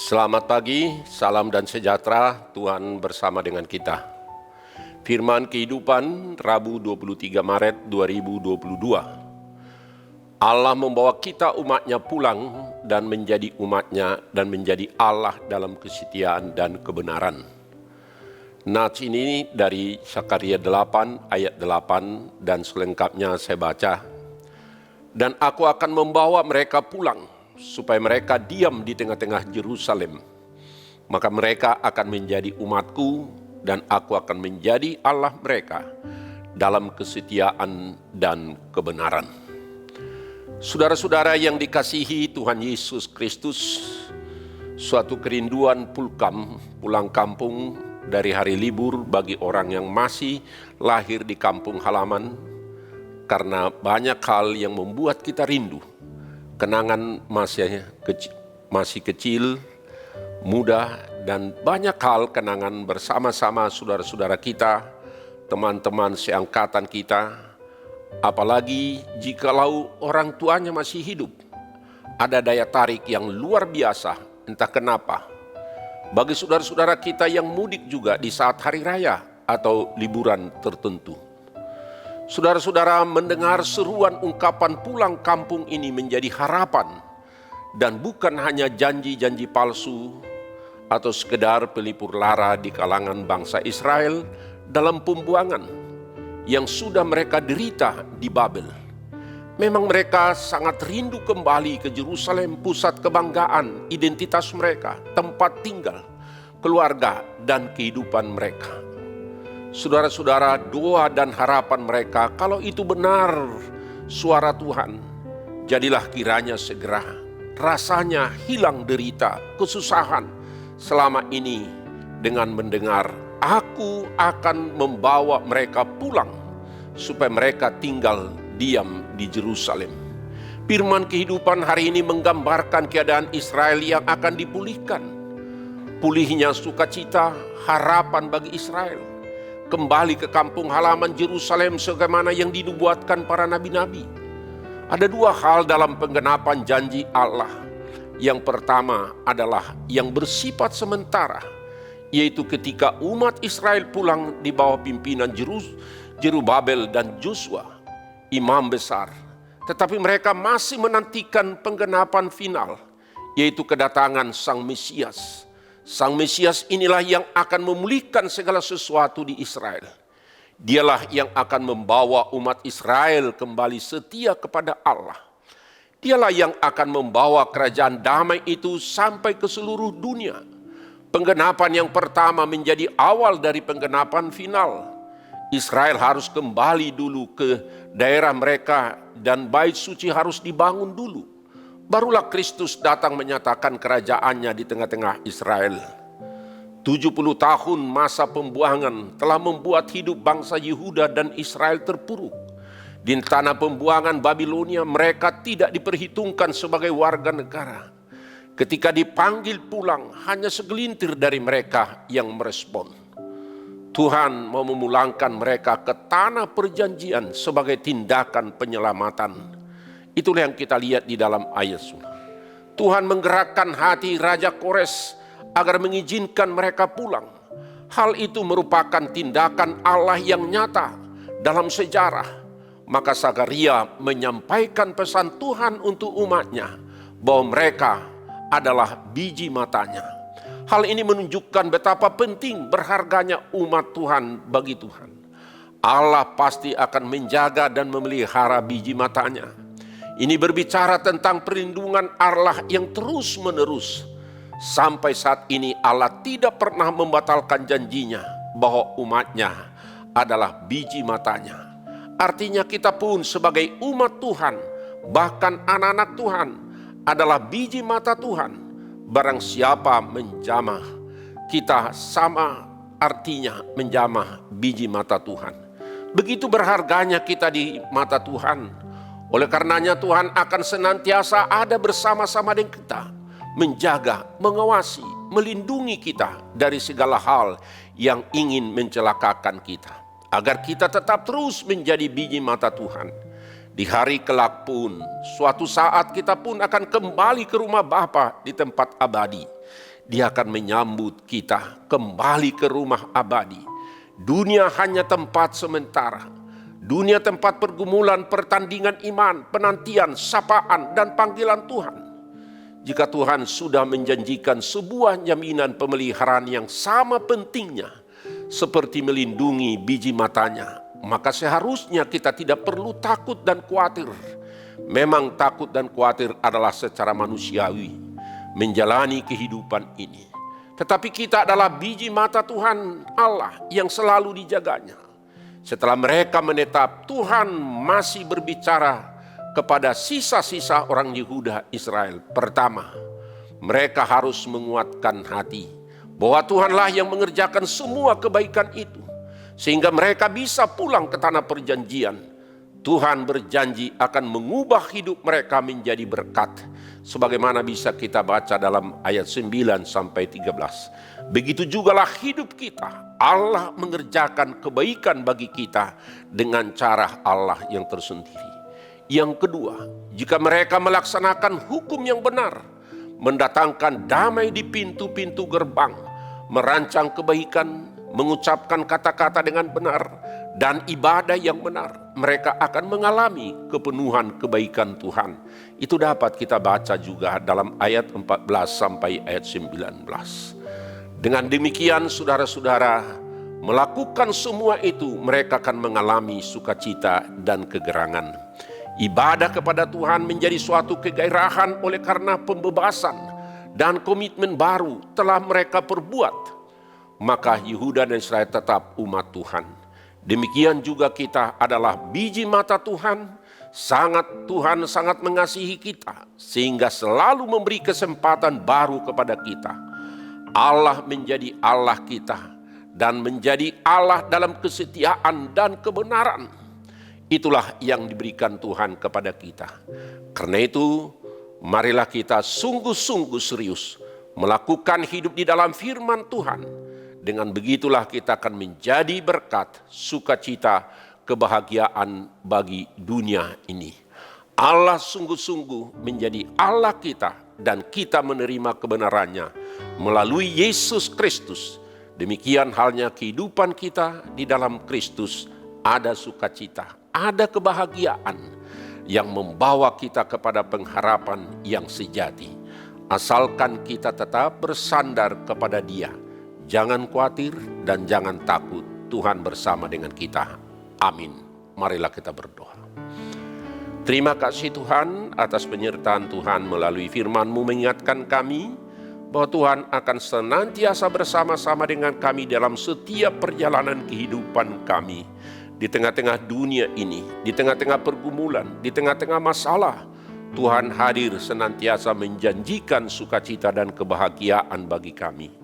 Selamat pagi, salam dan sejahtera, Tuhan bersama dengan kita. Firman Kehidupan, Rabu 23 Maret 2022. Allah membawa kita umatnya pulang dan menjadi umatnya dan menjadi Allah dalam kesetiaan dan kebenaran. Nats ini dari Sakaria 8 ayat 8 dan selengkapnya saya baca. Dan aku akan membawa mereka pulang, supaya mereka diam di tengah-tengah Yerusalem. Maka mereka akan menjadi umatku dan aku akan menjadi Allah mereka dalam kesetiaan dan kebenaran. Saudara-saudara yang dikasihi Tuhan Yesus Kristus, suatu kerinduan pulang kampung dari hari libur bagi orang yang masih lahir di kampung halaman, karena banyak hal yang membuat kita rindu. Kenangan masih kecil, muda, dan banyak hal kenangan bersama-sama saudara-saudara kita, teman-teman seangkatan kita. Apalagi jikalau orang tuanya masih hidup, ada daya tarik yang luar biasa, entah kenapa. Bagi saudara-saudara kita yang mudik juga di saat hari raya atau liburan tertentu. Saudara-saudara, mendengar seruan ungkapan pulang kampung ini menjadi harapan dan bukan hanya janji-janji palsu atau sekedar pelipur lara di kalangan bangsa Israel dalam pembuangan yang sudah mereka derita di Babel. Memang mereka sangat rindu kembali ke Yerusalem, pusat kebanggaan, identitas mereka, tempat tinggal, keluarga, dan kehidupan mereka. Saudara-saudara, doa dan harapan mereka, kalau itu benar suara Tuhan, jadilah kiranya segera rasanya hilang derita, kesusahan selama ini dengan mendengar, aku akan membawa mereka pulang supaya mereka tinggal diam di Yerusalem. Firman Kehidupan hari ini menggambarkan keadaan Israel yang akan dipulihkan. Pulihnya sukacita, harapan bagi Israel kembali ke kampung halaman Yerusalem sebagaimana yang dinubuatkan para nabi-nabi. Ada dua hal dalam penggenapan janji Allah. Yang pertama adalah yang bersifat sementara, yaitu ketika umat Israel pulang di bawah pimpinan Zerubabel dan Yosua, imam besar. Tetapi mereka masih menantikan penggenapan final, yaitu kedatangan Sang Mesias. Sang Mesias inilah yang akan memulihkan segala sesuatu di Israel. Dialah yang akan membawa umat Israel kembali setia kepada Allah. Dialah yang akan membawa kerajaan damai itu sampai ke seluruh dunia. Penggenapan yang pertama menjadi awal dari penggenapan final. Israel harus kembali dulu ke daerah mereka dan bait suci harus dibangun dulu. Barulah Kristus datang menyatakan kerajaannya di tengah-tengah Israel. 70 tahun masa pembuangan telah membuat hidup bangsa Yehuda dan Israel terpuruk. Di tanah pembuangan Babilonia mereka tidak diperhitungkan sebagai warga negara. Ketika dipanggil pulang hanya segelintir dari mereka yang merespon. Tuhan mau memulangkan mereka ke tanah perjanjian sebagai tindakan penyelamatan. Itulah yang kita lihat di dalam ayat surah. Tuhan menggerakkan hati Raja Kores agar mengizinkan mereka pulang. Hal itu merupakan tindakan Allah yang nyata dalam sejarah. Maka Sakaria menyampaikan pesan Tuhan untuk umatnya bahwa mereka adalah biji matanya. Hal ini menunjukkan betapa penting berharganya umat Tuhan bagi Tuhan. Allah pasti akan menjaga dan memelihara biji matanya. Ini berbicara tentang perlindungan Allah yang terus-menerus. Sampai saat ini Allah tidak pernah membatalkan janjinya bahwa umatnya adalah biji matanya. Artinya kita pun sebagai umat Tuhan, bahkan anak-anak Tuhan adalah biji mata Tuhan. Barang siapa menjamah, kita sama artinya menjamah biji mata Tuhan. Begitu berharganya kita di mata Tuhan. Oleh karenanya Tuhan akan senantiasa ada bersama-sama dengan kita, menjaga, mengawasi, melindungi kita dari segala hal yang ingin mencelakakan kita. Agar kita tetap terus menjadi biji mata Tuhan. Di hari kelak pun, suatu saat kita pun akan kembali ke rumah Bapa di tempat abadi. Dia akan menyambut kita kembali ke rumah abadi. Dunia hanya tempat sementara. Dunia tempat pergumulan, pertandingan iman, penantian, sapaan, dan panggilan Tuhan. Jika Tuhan sudah menjanjikan sebuah jaminan pemeliharaan yang sama pentingnya seperti melindungi biji matanya, maka seharusnya kita tidak perlu takut dan khawatir. Memang takut dan khawatir adalah secara manusiawi menjalani kehidupan ini. Tetapi kita adalah biji mata Tuhan Allah yang selalu dijaganya. Setelah mereka menetap, Tuhan masih berbicara kepada sisa-sisa orang Yehuda Israel. Pertama, mereka harus menguatkan hati bahwa Tuhanlah yang mengerjakan semua kebaikan itu, sehingga mereka bisa pulang ke tanah perjanjian. Tuhan berjanji akan mengubah hidup mereka menjadi berkat, sebagaimana bisa kita baca dalam ayat 9 sampai 13. Begitu jugalah hidup kita. Allah mengerjakan kebaikan bagi kita dengan cara Allah yang tersendiri. Yang kedua, jika mereka melaksanakan hukum yang benar, mendatangkan damai di pintu-pintu gerbang, merancang kebaikan, mengucapkan kata-kata dengan benar, dan ibadah yang benar, mereka akan mengalami kepenuhan kebaikan Tuhan. Itu dapat kita baca juga dalam ayat 14 sampai ayat 19. Dengan demikian saudara-saudara, melakukan semua itu mereka akan mengalami sukacita dan kegerangan. Ibadah kepada Tuhan menjadi suatu kegairahan oleh karena pembebasan dan komitmen baru telah mereka perbuat. Maka Yehuda dan Israel tetap umat Tuhan. Demikian juga kita adalah biji mata Tuhan. Tuhan sangat mengasihi kita sehingga selalu memberi kesempatan baru kepada kita. Allah menjadi Allah kita dan menjadi Allah dalam kesetiaan dan kebenaran. Itulah yang diberikan Tuhan kepada kita. Karena itu, marilah kita sungguh-sungguh serius melakukan hidup di dalam firman Tuhan. Dengan begitulah kita akan menjadi berkat, sukacita, kebahagiaan bagi dunia ini. Allah sungguh-sungguh menjadi Allah kita dan kita menerima kebenarannya melalui Yesus Kristus. Demikian halnya kehidupan kita di dalam Kristus, ada sukacita, ada kebahagiaan yang membawa kita kepada pengharapan yang sejati. Asalkan kita tetap bersandar kepada Dia. Jangan khawatir dan jangan takut. Tuhan bersama dengan kita. Amin. Marilah kita berdoa. Terima kasih Tuhan atas penyertaan Tuhan melalui firman-Mu mengingatkan kami bahwa Tuhan akan senantiasa bersama-sama dengan kami dalam setiap perjalanan kehidupan kami. Di tengah-tengah dunia ini, di tengah-tengah pergumulan, di tengah-tengah masalah, Tuhan hadir senantiasa menjanjikan sukacita dan kebahagiaan bagi kami.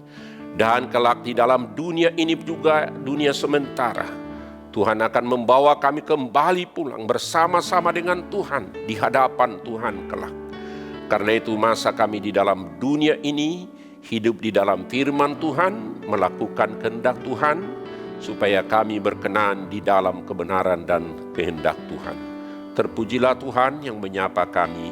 Dan kelak di dalam dunia ini juga dunia sementara, Tuhan akan membawa kami kembali pulang bersama-sama dengan Tuhan di hadapan Tuhan kelak. Karena itu masa kami di dalam dunia ini hidup di dalam firman Tuhan, melakukan kehendak Tuhan, supaya kami berkenan di dalam kebenaran dan kehendak Tuhan. Terpujilah Tuhan yang menyapa kami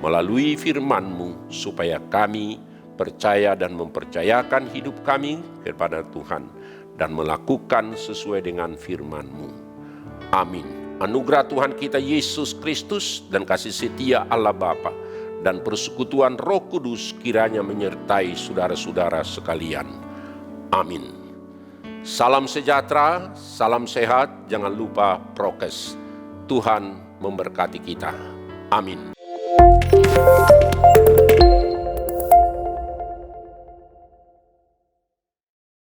melalui firman-Mu, supaya kami percaya dan mempercayakan hidup kami kepada Tuhan dan melakukan sesuai dengan firman-Mu. Amin. Anugerah Tuhan kita Yesus Kristus dan kasih setia Allah Bapa dan persekutuan Roh Kudus kiranya menyertai saudara-saudara sekalian. Amin. Salam sejahtera, salam sehat, jangan lupa prokes. Tuhan memberkati kita. Amin.